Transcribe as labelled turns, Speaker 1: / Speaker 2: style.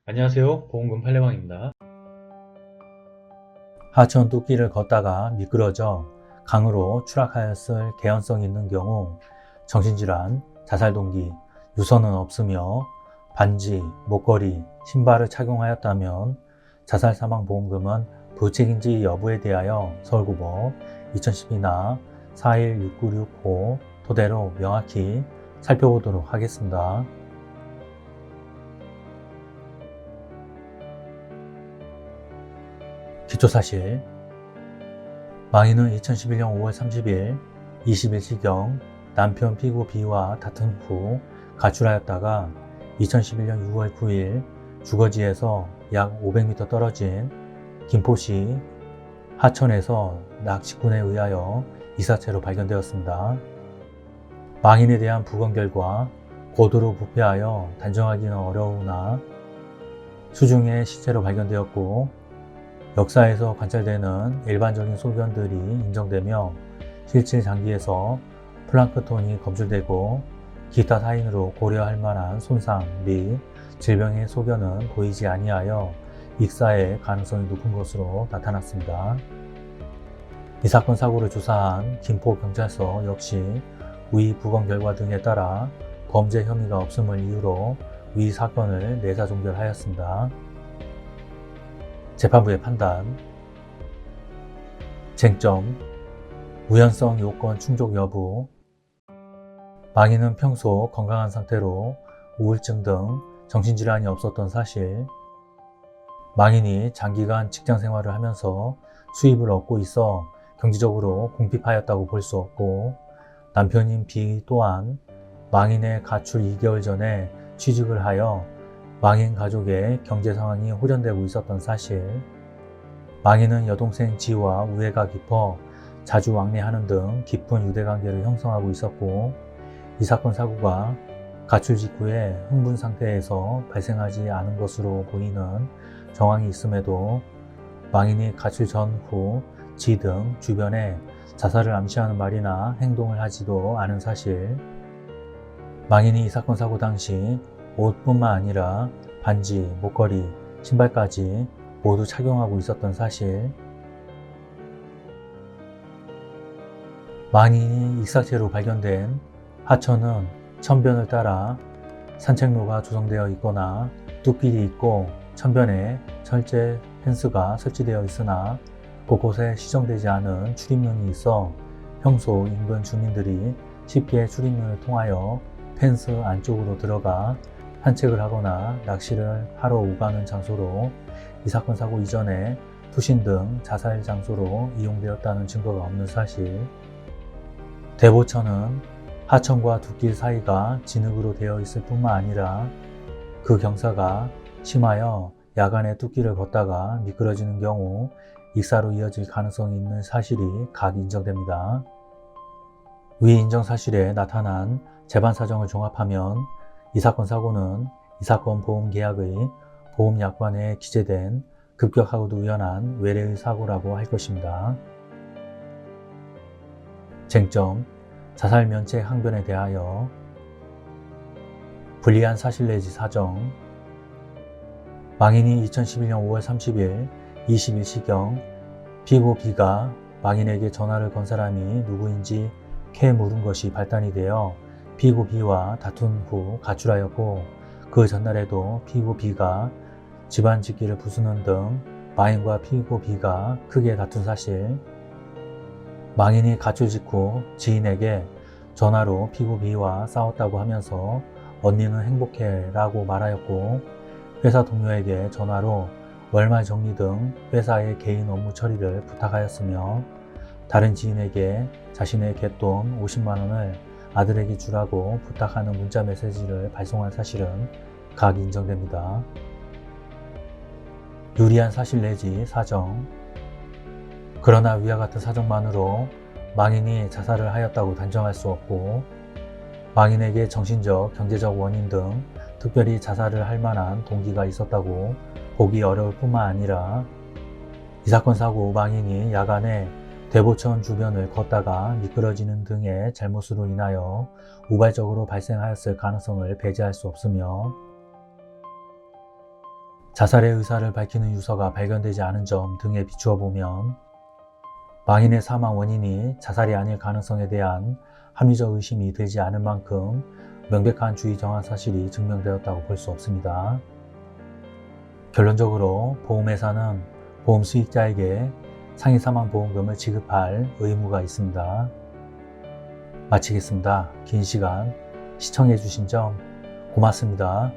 Speaker 1: 안녕하세요. 보험금 팔례방입니다.
Speaker 2: 하천 뚝길을 걷다가 미끄러져 강으로 추락하였을 개연성 있는 경우 정신질환, 자살 동기, 유서는 없으며 반지, 목걸이, 신발을 착용하였다면 자살 사망 보험금은 부책인지 여부에 대하여 서울고법 2012나 416965 토대로 명확히 살펴보도록 하겠습니다. 기초사실 망인은 2011년 5월 30일 21시경 남편 피고 B와 다툰 후 가출하였다가 2011년 6월 9일 주거지에서 약 500m 떨어진 김포시 하천에서 낚시꾼에 의하여 이사체로 발견되었습니다. 망인에 대한 부검 결과 고도로 부패하여 단정하기는 어려우나 수중에 시체로 발견되었고 역사에서 관찰되는 일반적인 소견들이 인정되며 실질 장기에서 플랑크톤이 검출되고 기타 사인으로 고려할 만한 손상 및 질병의 소견은 보이지 아니하여 익사의 가능성이 높은 것으로 나타났습니다. 이 사건 사고를 조사한 김포경찰서 역시 위 부검 결과 등에 따라 범죄 혐의가 없음을 이유로 위 사건을 내사 종결하였습니다. 재판부의 판단, 쟁점, 우연성 요건 충족 여부, 망인은 평소 건강한 상태로 우울증 등 정신질환이 없었던 사실, 망인이 장기간 직장 생활을 하면서 수입을 얻고 있어 경제적으로 궁핍하였다고 볼 수 없고, 남편인 B 또한 망인의 가출 2개월 전에 취직을 하여 망인 가족의 경제 상황이 호전되고 있었던 사실, 망인은 여동생 G와 우애가 깊어 자주 왕래하는 등 깊은 유대관계를 형성하고 있었고, 이 사건 사고가 가출 직후에 흥분 상태에서 발생하지 않은 것으로 보이는 정황이 있음에도 망인이 가출 전후 G 등 주변에 자살을 암시하는 말이나 행동을 하지도 않은 사실, 망인이 이 사건 사고 당시 옷뿐만 아니라 반지, 목걸이, 신발까지 모두 착용하고 있었던 사실, 망인이 익사체로 발견된 하천은 천변을 따라 산책로가 조성되어 있거나 뚝길이 있고 천변에 철제 펜스가 설치되어 있으나 곳곳에 시정되지 않은 출입문이 있어 평소 인근 주민들이 쉽게 출입문을 통하여 펜스 안쪽으로 들어가 산책을 하거나 낚시를 하러 오가는 장소로 이 사건 사고 이전에 투신 등 자살 장소로 이용되었다는 증거가 없는 사실, 대보천은 하천과 뚝길 사이가 진흙으로 되어 있을 뿐만 아니라 그 경사가 심하여 야간에 뚝길을 걷다가 미끄러지는 경우 익사로 이어질 가능성이 있는 사실이 각 인정됩니다. 위 인정 사실에 나타난 재반 사정을 종합하면 이 사건 사고는 이 사건 보험계약의 보험약관에 기재된 급격하고도 우연한 외래의 사고라고 할 것입니다. 쟁점, 자살 면책 항변에 대하여 불리한 사실 내지 사정, 망인이 2011년 5월 30일 21시경 피고 B가 망인에게 전화를 건 사람이 누구인지 캐 물은 것이 발단이 되어 피고 B와 다툰 후 가출하였고, 그 전날에도 피고 B가 집안 짓기를 부수는 등 망인과 피고 B가 크게 다툰 사실, 망인이 가출 직후 지인에게 전화로 피고 B와 싸웠다고 하면서 언니는 행복해 라고 말하였고, 회사 동료에게 전화로 월말 정리 등 회사의 개인 업무 처리를 부탁하였으며, 다른 지인에게 자신의 갯돈 50만원을 아들에게 주라고 부탁하는 문자 메시지를 발송한 사실은 각 인정됩니다. 유리한 사실 내지 사정, 그러나 위와 같은 사정만으로 망인이 자살을 하였다고 단정할 수 없고, 망인에게 정신적, 경제적 원인 등 특별히 자살을 할 만한 동기가 있었다고 보기 어려울 뿐만 아니라 이 사건 사고 망인이 야간에 대보천 주변을 걷다가 미끄러지는 등의 잘못으로 인하여 우발적으로 발생하였을 가능성을 배제할 수 없으며, 자살의 의사를 밝히는 유서가 발견되지 않은 점 등에 비추어 보면 망인의 사망 원인이 자살이 아닐 가능성에 대한 합리적 의심이 들지 않을 만큼 명백한 주의 정한 사실이 증명되었다고 볼 수 없습니다. 결론적으로 보험회사는 보험 수익자에게 상해 사망 보험금을 지급할 의무가 있습니다. 마치겠습니다. 긴 시간 시청해 주신 점 고맙습니다.